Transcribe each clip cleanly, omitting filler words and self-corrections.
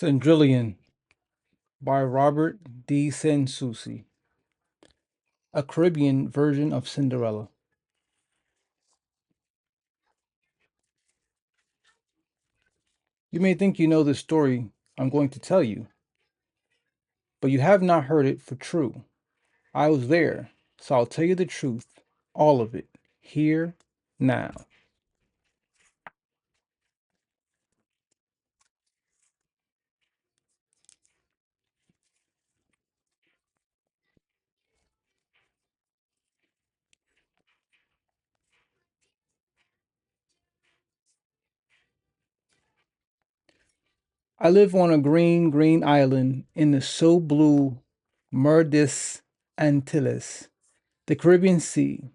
Cendrillion by Robert D. Sansusi, a Caribbean version of Cinderella. You may think you know the story I'm going to tell you, but you have not heard it for true. I was there, so I'll tell you the truth, all of it, here, now. I live on a green, green island in the so blue Mer des Antilles, the Caribbean Sea.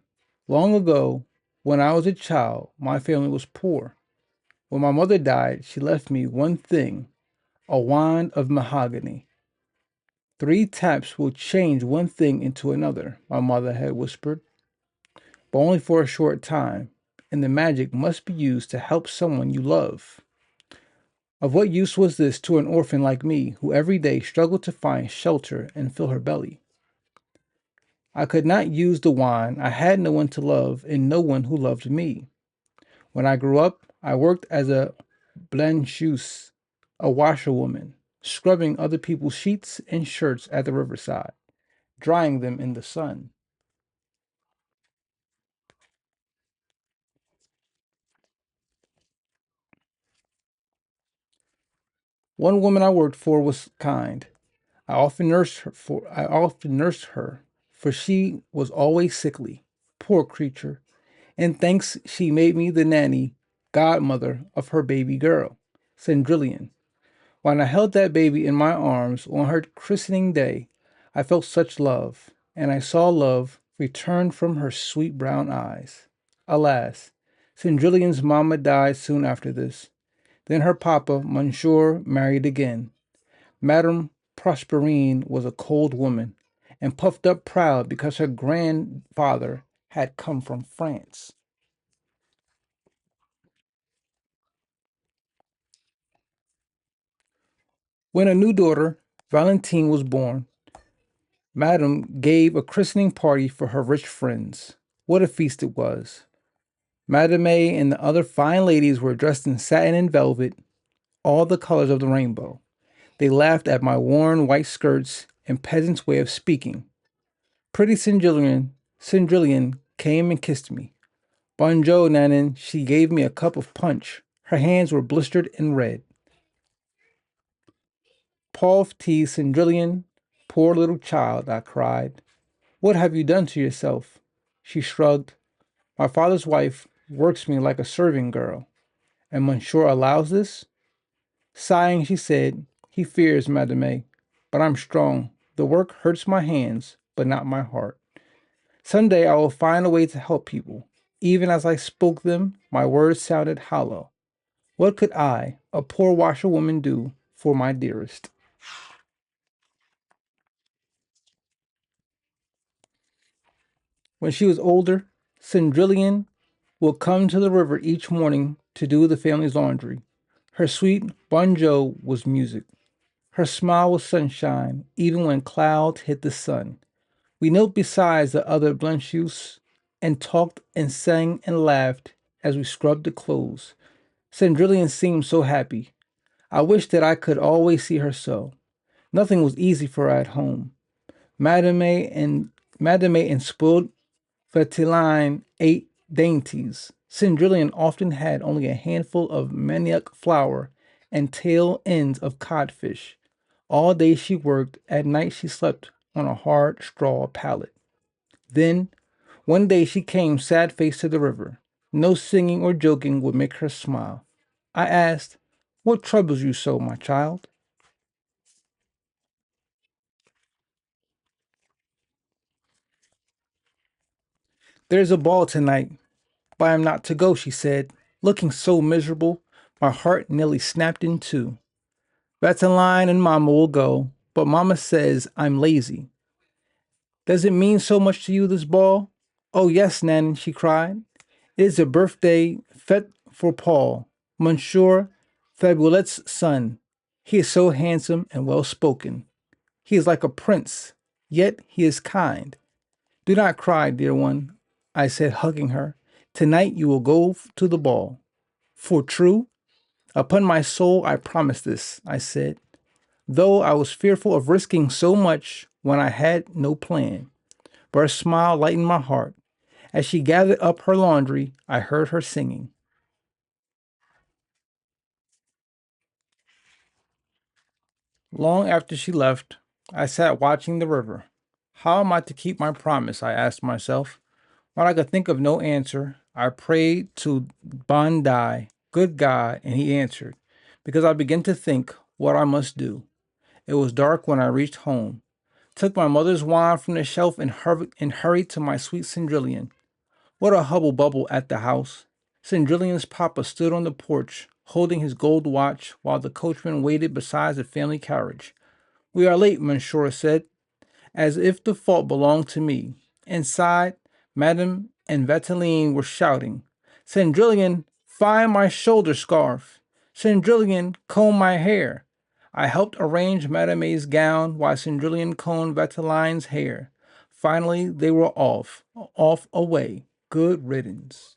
Long ago, when I was a child, my family was poor. When my mother died, she left me one thing, a wand of mahogany. Three taps will change one thing into another, my mother had whispered, but only for a short time, and the magic must be used to help someone you love. Of what use was this to an orphan like me, who every day struggled to find shelter and fill her belly? I could not use the wand. I had no one to love and no one who loved me. When I grew up, I worked as a blancheuse, a washerwoman, scrubbing other people's sheets and shirts at the riverside, drying them in the sun. One woman I worked for was kind. I often nursed her, for she was always sickly. Poor creature. And thanks she made me the nanny, godmother of her baby girl, Cendrillion. When I held that baby in my arms on her christening day, I felt such love, and I saw love return from her sweet brown eyes. Alas, Cendrillion's mamma died soon after this. Then her papa, Monsieur, married again. Madame Prosperine was a cold woman, and puffed up proud because her grandfather had come from France. When a new daughter, Valentine, was born, Madame gave a christening party for her rich friends. What a feast it was! Madame and the other fine ladies were dressed in satin and velvet, all the colors of the rainbow. They laughed at my worn white skirts and peasant's way of speaking. Pretty Cendrillon came and kissed me. Bonjour, Nanan, she gave me a cup of punch. Her hands were blistered and red. Pauvre petit Cendrillon, poor little child, I cried. What have you done to yourself? She shrugged. My father's wife works me like a serving girl, and Monsieur allows this? Sighing, she said, he fears, Madame, but I'm strong. The work hurts my hands, but not my heart. Someday I will find a way to help people. Even as I spoke them, my words sounded hollow. What could I, a poor washerwoman, do for my dearest? When she was older, Cendrillon will come to the river each morning to do the family's laundry. Her sweet banjo was music. Her smile was sunshine, even when clouds hid the sun. We knelt beside the other Blanchus and talked and sang and laughed as we scrubbed the clothes. Cendrillon seemed so happy. I wished that I could always see her so. Nothing was easy for her at home. Madame and spoiled Fetiline ate dainties. Cendrillon often had only a handful of manioc flour and tail ends of codfish. All day she worked, at night she slept on a hard straw pallet. Then, one day she came sad faced to the river. No singing or joking would make her smile. I asked, what troubles you so, my child? There's a ball tonight, but I am not to go, she said, looking so miserable my heart nearly snapped in two. Vataline and Mama will go, but Mama says I'm lazy. Does it mean so much to you, this ball? Oh, yes, Nan, she cried. It is a birthday fete for Paul, Monsieur Fabulet's son. He is so handsome and well spoken. He is like a prince, yet he is kind. Do not cry, dear one, I said, hugging her. Tonight you will go to the ball. For true, upon my soul I promise this, I said, though I was fearful of risking so much when I had no plan. But her smile lightened my heart. As she gathered up her laundry, I heard her singing. Long after she left, I sat watching the river. How am I to keep my promise? I asked myself. When I could think of no answer, I prayed to Bandai, good God, and he answered, because I began to think what I must do. It was dark when I reached home, took my mother's wine from the shelf and hurried to my sweet Cendrillion. What a hubble bubble at the house. Cendrillion's papa stood on the porch, holding his gold watch, while the coachman waited beside the family carriage. We are late, Monsieur said, as if the fault belonged to me. Inside, Madame and Vataline were shouting, Cendrillon, find my shoulder scarf. Cendrillon, comb my hair. I helped arrange Madame's gown while Cendrillon combed Vataline's hair. Finally, they were off away. Good riddance.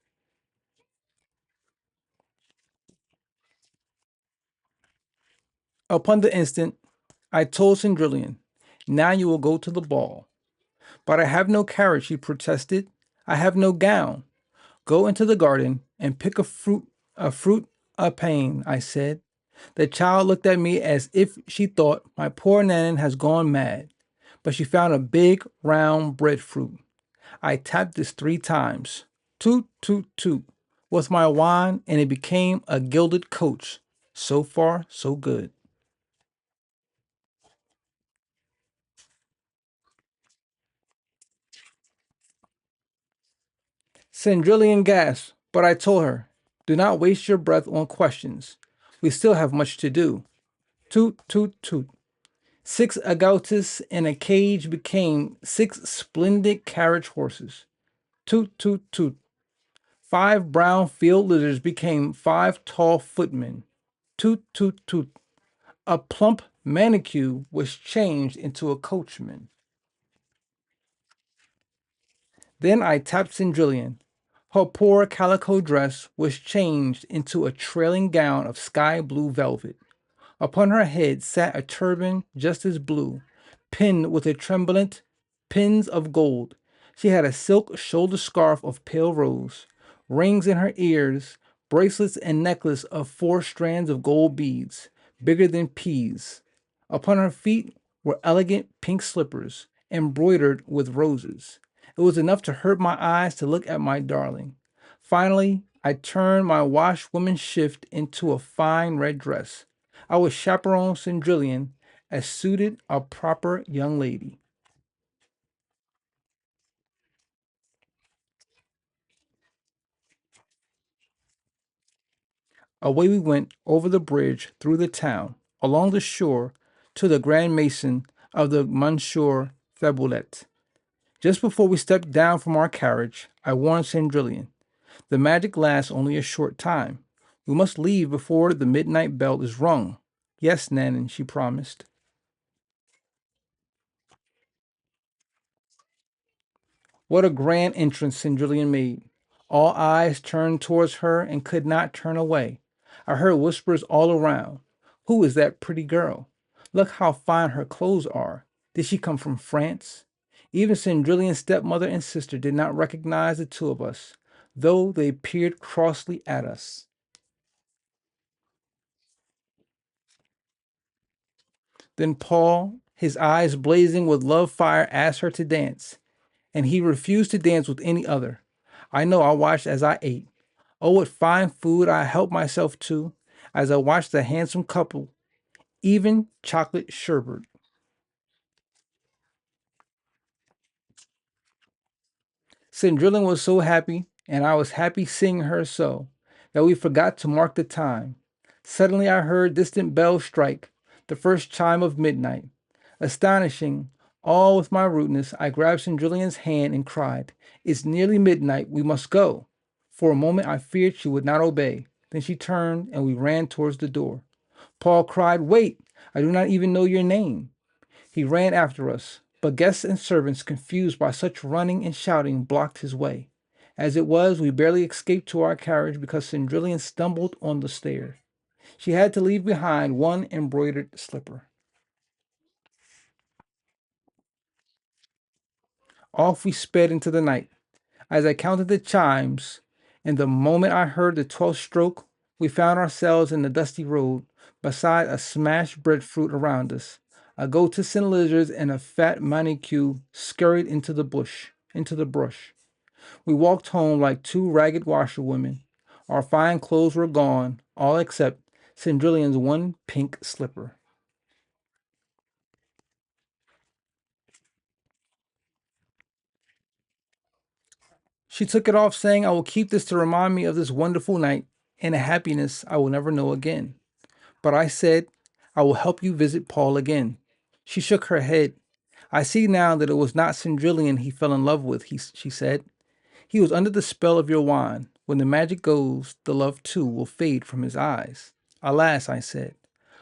Upon the instant, I told Cendrillon, now you will go to the ball. But I have no carriage, he protested. I have no gown. Go into the garden and pick a pain, I said. The child looked at me as if she thought my poor Nanan has gone mad, but she found a big, round breadfruit. I tapped this 3 times. Toot, toot, toot, with my wand, and it became a gilded coach. So far, so good. Cendrillon gasped, but I told her, do not waste your breath on questions. We still have much to do. Toot, toot, toot. 6 agoutis in a cage became 6 splendid carriage horses. Toot, toot, toot. 5 brown field litters became 5 tall footmen. Toot, toot, toot. A plump manicure was changed into a coachman. Then I tapped Cendrillon. Her poor calico dress was changed into a trailing gown of sky blue velvet. Upon her head sat a turban just as blue, pinned with a tremblant pins of gold. She had a silk shoulder scarf of pale rose, rings in her ears, bracelets and necklace of 4 strands of gold beads, bigger than peas. Upon her feet were elegant pink slippers, embroidered with roses. It was enough to hurt my eyes to look at my darling. Finally, I turned my washwoman's shift into a fine red dress. I was chaperone Cendrillon as suited a proper young lady. Away we went over the bridge through the town, along the shore, to the Grand Mason of the Monsieur Faboulet. Just before we stepped down from our carriage, I warned Cendrillon, the magic lasts only a short time. We must leave before the midnight bell is rung. Yes, Nanan, she promised. What a grand entrance Cendrillon made. All eyes turned towards her and could not turn away. I heard whispers all around. Who is that pretty girl? Look how fine her clothes are. Did she come from France? Even Cendrillion's stepmother and sister did not recognize the two of us, though they peered crossly at us. Then Paul, his eyes blazing with love fire, asked her to dance, and he refused to dance with any other. I know I watched as I ate. Oh, what fine food I helped myself to as I watched the handsome couple, even chocolate sherbet. Cendrillon was so happy, and I was happy seeing her so, that we forgot to mark the time. Suddenly I heard distant bells strike, the first chime of midnight. Astonishing, all with my rudeness, I grabbed Cendrillion's hand and cried, it's nearly midnight, we must go. For a moment I feared she would not obey. Then she turned and we ran towards the door. Paul cried, "Wait! I do not even know your name." He ran after us, but guests and servants, confused by such running and shouting, blocked his way. As it was, we barely escaped to our carriage because Cendrillion stumbled on the stairs. She had to leave behind one embroidered slipper. Off we sped into the night. As I counted the chimes, and the moment I heard the 12th stroke, we found ourselves in the dusty road, beside a smashed breadfruit around us. A goatskin lizard and a fat manicure scurried into the brush. We walked home like two ragged washerwomen. Our fine clothes were gone, all except Cendrillion's one pink slipper. She took it off, saying, "I will keep this to remind me of this wonderful night and a happiness I will never know again." But I said, "I will help you visit Paul again." She shook her head. "I see now that it was not Cendrillon he fell in love with," she said. "He was under the spell of your wine. When the magic goes, the love too will fade from his eyes." "Alas," I said,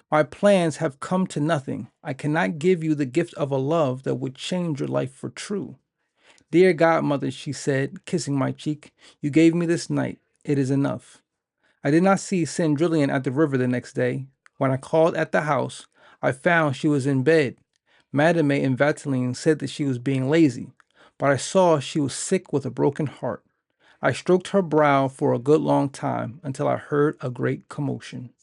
"my plans have come to nothing. I cannot give you the gift of a love that would change your life for true." "Dear godmother," she said, kissing my cheek, "you gave me this night. It is enough." I did not see Cendrillon at the river the next day. When I called at the house, I found she was in bed. Madame and Vataline said that she was being lazy, but I saw she was sick with a broken heart. I stroked her brow for a good long time until I heard a great commotion.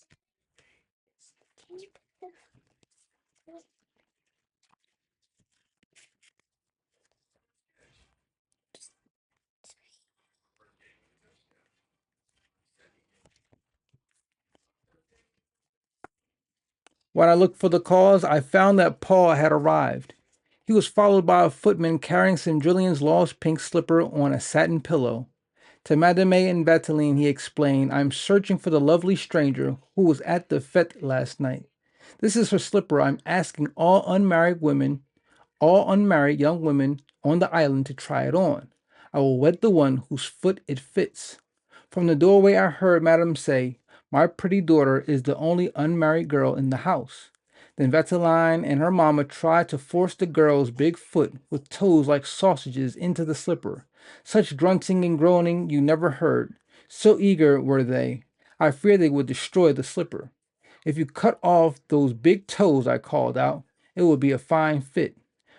When I looked for the cause, I found that Paul had arrived. He was followed by a footman carrying Cendrillion's lost pink slipper on a satin pillow. To Madame and Vataline he explained, "I am searching for the lovely stranger who was at the fete last night. This is her slipper. I'm asking all unmarried young women on the island to try it on. I will wed the one whose foot it fits." From the doorway I heard Madame say, "My pretty daughter is the only unmarried girl in the house." Then Vataline and her mamma tried to force the girl's big foot with toes like sausages into the slipper. Such grunting and groaning you never heard. So eager were they. I fear they would destroy the slipper. "If you cut off those big toes," I called out, "it would be a fine fit."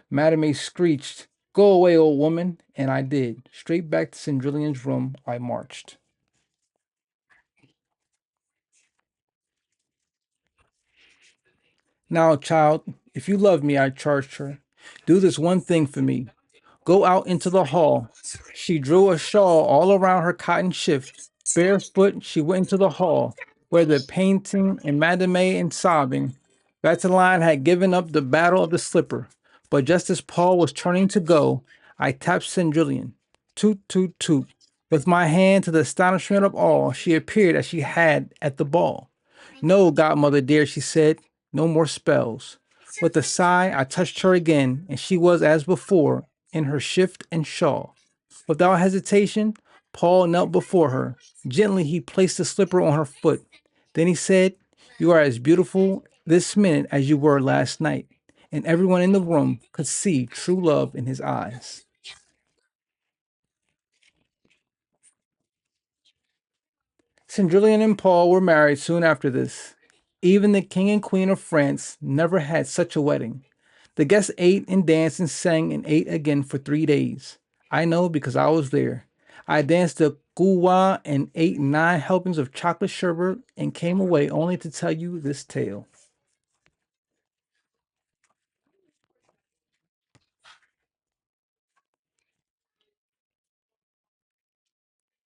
Madame screeched, "Go away, old woman," and I did. Straight back to Cendrillion's room I marched. "Now, child, if you love me," I charged her, "do this one thing for me. Go out into the hall." She drew a shawl all around her cotton shift. Barefoot, she went into the hall, where the painting and Madame and sobbing. Vataline had given up the battle of the slipper, but just as Paul was turning to go, I tapped Cendrillon. Toot, toot, toot. With my hand, to the astonishment of all, she appeared as she had at the ball. "No, godmother dear," she said, "no more spells." With a sigh, I touched her again, and she was as before, in her shift and shawl. Without hesitation, Paul knelt before her. Gently, he placed the slipper on her foot. Then he said, "You are as beautiful this minute as you were last night." And everyone in the room could see true love in his eyes. Cendrillon and Paul were married soon after this. Even the king and queen of France never had such a wedding. The guests ate and danced and sang and ate again for 3 days. I know because I was there. I danced the gouwa and ate 9 helpings of chocolate sherbet and came away only to tell you this tale.